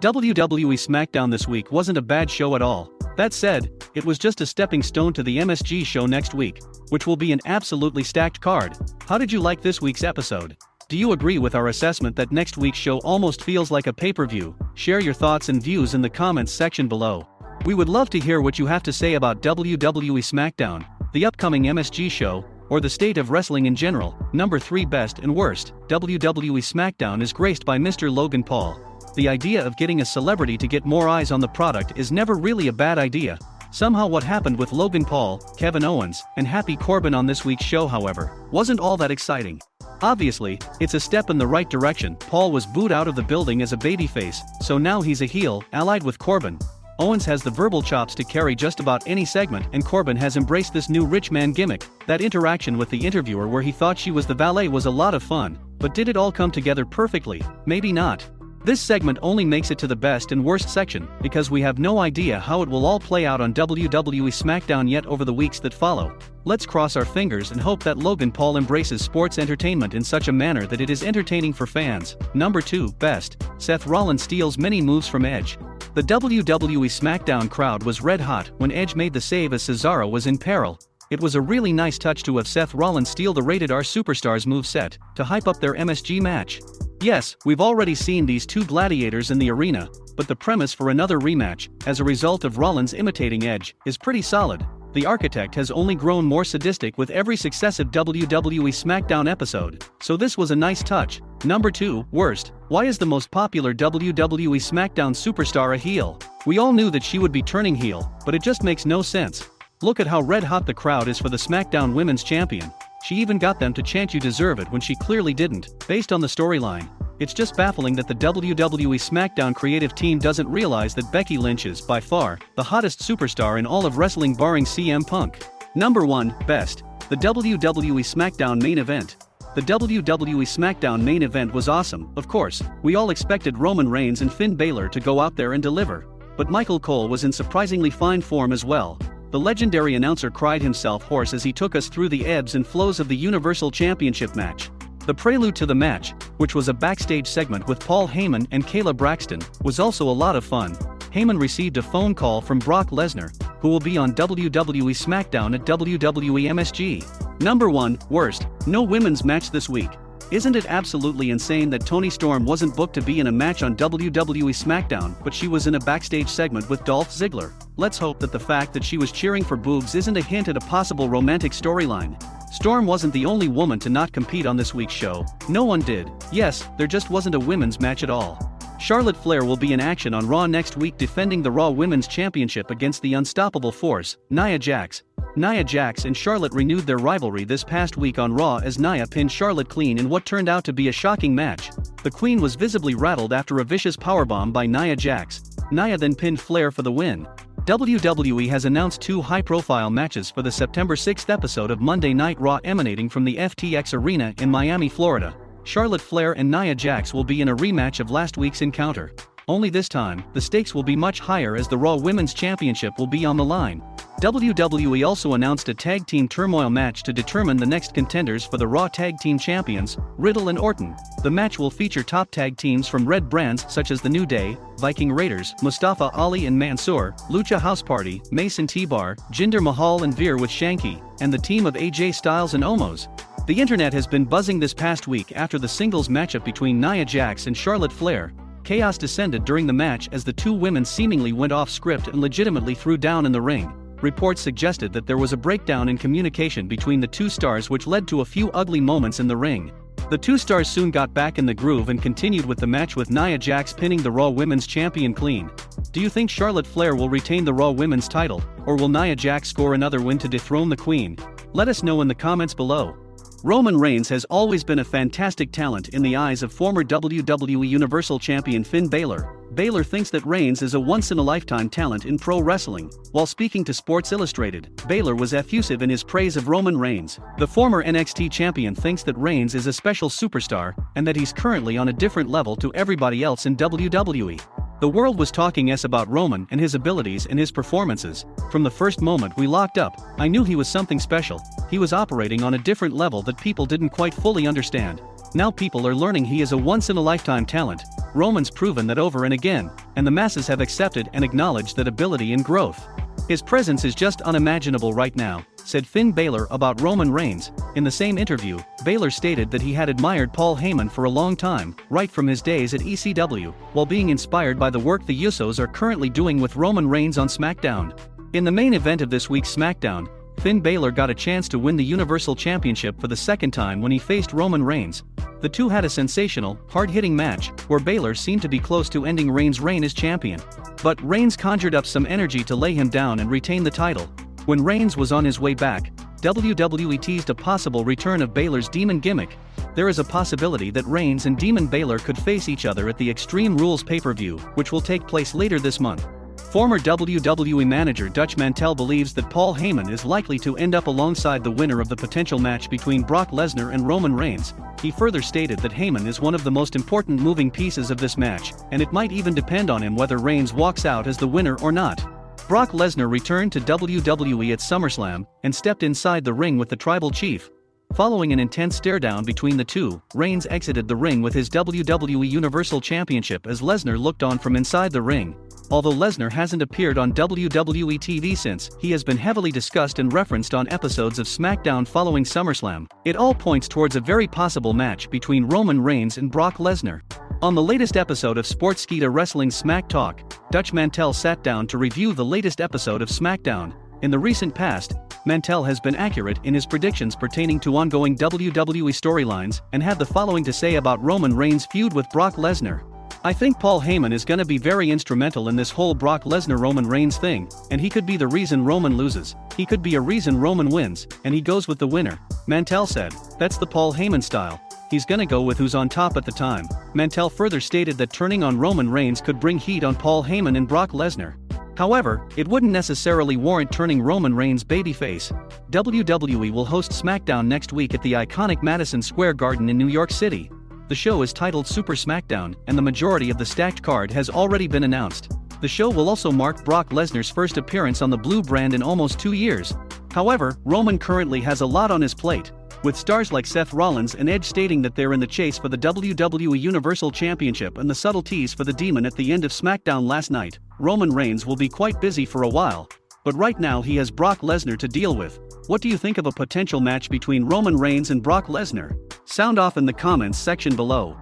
WWE SmackDown this week wasn't a bad show at all. That said, it was just a stepping stone to the MSG show next week, which will be an absolutely stacked card. How did you like this week's episode? Do you agree with our assessment that next week's show almost feels like a pay-per-view? Share your thoughts and views in the comments section below. We would love to hear what you have to say about WWE SmackDown, the upcoming MSG show, or the state of wrestling in general. Number 3 Best and Worst. WWE SmackDown is graced by Mr. Logan Paul. The idea of getting a celebrity to get more eyes on the product is never really a bad idea. Somehow what happened with Logan Paul, Kevin Owens, and Happy Corbin on this week's show, however, wasn't all that exciting. Obviously, it's a step in the right direction. Paul was booed out of the building as a babyface, so now he's a heel, allied with Corbin. Owens has the verbal chops to carry just about any segment, and Corbin has embraced this new rich man gimmick. That interaction with the interviewer where he thought she was the valet was a lot of fun, but did it all come together perfectly? Maybe not. This segment only makes it to the best and worst section, because we have no idea how it will all play out on WWE SmackDown yet over the weeks that follow. Let's cross our fingers and hope that Logan Paul embraces sports entertainment in such a manner that it is entertaining for fans. Number 2 Best. Seth Rollins steals many moves from Edge. The WWE SmackDown crowd was red hot when Edge made the save as Cesaro was in peril. It was a really nice touch to have Seth Rollins steal the Rated R Superstars moveset to hype up their MSG match. Yes, we've already seen these two gladiators in the arena, but the premise for another rematch, as a result of Rollins imitating Edge, is pretty solid. The architect has only grown more sadistic with every successive WWE SmackDown episode, so this was a nice touch. Number 2 Worst. Why is the most popular WWE SmackDown superstar a heel? We all knew that she would be turning heel, but it just makes no sense. Look at how red hot the crowd is for the SmackDown Women's Champion. She even got them to chant "You deserve it" when she clearly didn't. Based on the storyline, it's just baffling that the WWE SmackDown creative team doesn't realize that Becky Lynch is, by far, the hottest superstar in all of wrestling barring CM Punk. Number 1 Best. The WWE SmackDown main event. The WWE SmackDown main event was awesome, of course. We all expected Roman Reigns and Finn Balor to go out there and deliver. But Michael Cole was in surprisingly fine form as well. The legendary announcer cried himself hoarse as he took us through the ebbs and flows of the Universal Championship match. The prelude to the match, which was a backstage segment with Paul Heyman and Kayla Braxton, was also a lot of fun. Heyman received a phone call from Brock Lesnar, who will be on WWE SmackDown at WWE MSG. Number 1 Worst. No women's match this week. Isn't it absolutely insane that Toni Storm wasn't booked to be in a match on WWE SmackDown, but she was in a backstage segment with Dolph Ziggler? Let's hope that the fact that she was cheering for boobs isn't a hint at a possible romantic storyline. Storm wasn't the only woman to not compete on this week's show. No one did. Yes, there just wasn't a women's match at all. Charlotte Flair will be in action on Raw next week defending the Raw Women's Championship against the unstoppable force, Nia Jax. Nia Jax and Charlotte renewed their rivalry this past week on Raw as Nia pinned Charlotte clean in what turned out to be a shocking match. The Queen was visibly rattled after a vicious powerbomb by Nia Jax. Nia then pinned Flair for the win. WWE has announced 2 high-profile matches for the September 6th episode of Monday Night Raw emanating from the FTX Arena in Miami, Florida. Charlotte Flair and Nia Jax will be in a rematch of last week's encounter. Only this time, the stakes will be much higher as the Raw Women's Championship will be on the line. WWE also announced a tag team turmoil match to determine the next contenders for the Raw Tag Team Champions, Riddle and Orton. The match will feature top tag teams from Red brands such as The New Day, Viking Raiders, Mustafa Ali and Mansoor, Lucha House Party, Mason T-Bar, Jinder Mahal and Veer with Shanky, and the team of AJ Styles and Omos. The internet has been buzzing this past week after the singles matchup between Nia Jax and Charlotte Flair. Chaos descended during the match as the two women seemingly went off script and legitimately threw down in the ring. Reports suggested that there was a breakdown in communication between the two stars which led to a few ugly moments in the ring. The two stars soon got back in the groove and continued with the match with Nia Jax pinning the Raw Women's Champion clean. Do you think Charlotte Flair will retain the Raw Women's title, or will Nia Jax score another win to dethrone the Queen? Let us know in the comments below. Roman Reigns has always been a fantastic talent in the eyes of former WWE Universal Champion Finn Balor. Balor thinks that Reigns is a once-in-a-lifetime talent in pro wrestling. While speaking to Sports Illustrated, Balor was effusive in his praise of Roman Reigns. The former NXT champion thinks that Reigns is a special superstar, and that he's currently on a different level to everybody else in WWE. The world was talking about Roman and his abilities and his performances. From the first moment we locked up, I knew he was something special. He was operating on a different level that people didn't quite fully understand. Now people are learning he is a once-in-a-lifetime talent. Roman's proven that over and again, and the masses have accepted and acknowledged that ability and growth. His presence is just unimaginable right now, said Finn Balor about Roman Reigns. In the same interview, Balor stated that he had admired Paul Heyman for a long time, right from his days at ECW, while being inspired by the work the Usos are currently doing with Roman Reigns on SmackDown. In the main event of this week's SmackDown, Finn Balor got a chance to win the Universal Championship for the second time when he faced Roman Reigns. The two had a sensational, hard-hitting match, where Balor seemed to be close to ending Reigns' reign as champion. But Reigns conjured up some energy to lay him down and retain the title. When Reigns was on his way back, WWE teased a possible return of Balor's Demon gimmick. There is a possibility that Reigns and Demon Balor could face each other at the Extreme Rules pay-per-view, which will take place later this month. Former WWE manager Dutch Mantel believes that Paul Heyman is likely to end up alongside the winner of the potential match between Brock Lesnar and Roman Reigns. He further stated that Heyman is one of the most important moving pieces of this match, and it might even depend on him whether Reigns walks out as the winner or not. Brock Lesnar returned to WWE at SummerSlam and stepped inside the ring with the Tribal Chief. Following an intense stare-down between the two, Reigns exited the ring with his WWE Universal Championship as Lesnar looked on from inside the ring. Although Lesnar hasn't appeared on WWE TV since, he has been heavily discussed and referenced on episodes of SmackDown following SummerSlam. It all points towards a very possible match between Roman Reigns and Brock Lesnar. On the latest episode of Sportskeeda Wrestling's Smack Talk, Dutch Mantel sat down to review the latest episode of SmackDown. In the recent past, Mantel has been accurate in his predictions pertaining to ongoing WWE storylines and had the following to say about Roman Reigns' feud with Brock Lesnar. I think Paul Heyman is gonna be very instrumental in this whole Brock Lesnar-Roman Reigns thing, and he could be the reason Roman loses. He could be a reason Roman wins, and he goes with the winner, Mantel said. That's the Paul Heyman style. He's gonna go with who's on top at the time. Mantel further stated that turning on Roman Reigns could bring heat on Paul Heyman and Brock Lesnar. However, it wouldn't necessarily warrant turning Roman Reigns babyface. WWE will host SmackDown next week at the iconic Madison Square Garden in New York City. The show is titled Super SmackDown, and the majority of the stacked card has already been announced. The show will also mark Brock Lesnar's first appearance on the blue brand in almost 2 years. However, Roman currently has a lot on his plate, with stars like Seth Rollins and Edge stating that they're in the chase for the WWE Universal Championship and the subtleties for the Demon at the end of SmackDown last night. Roman Reigns will be quite busy for a while, but right now he has Brock Lesnar to deal with. What do you think of a potential match between Roman Reigns and Brock Lesnar? Sound off in the comments section below.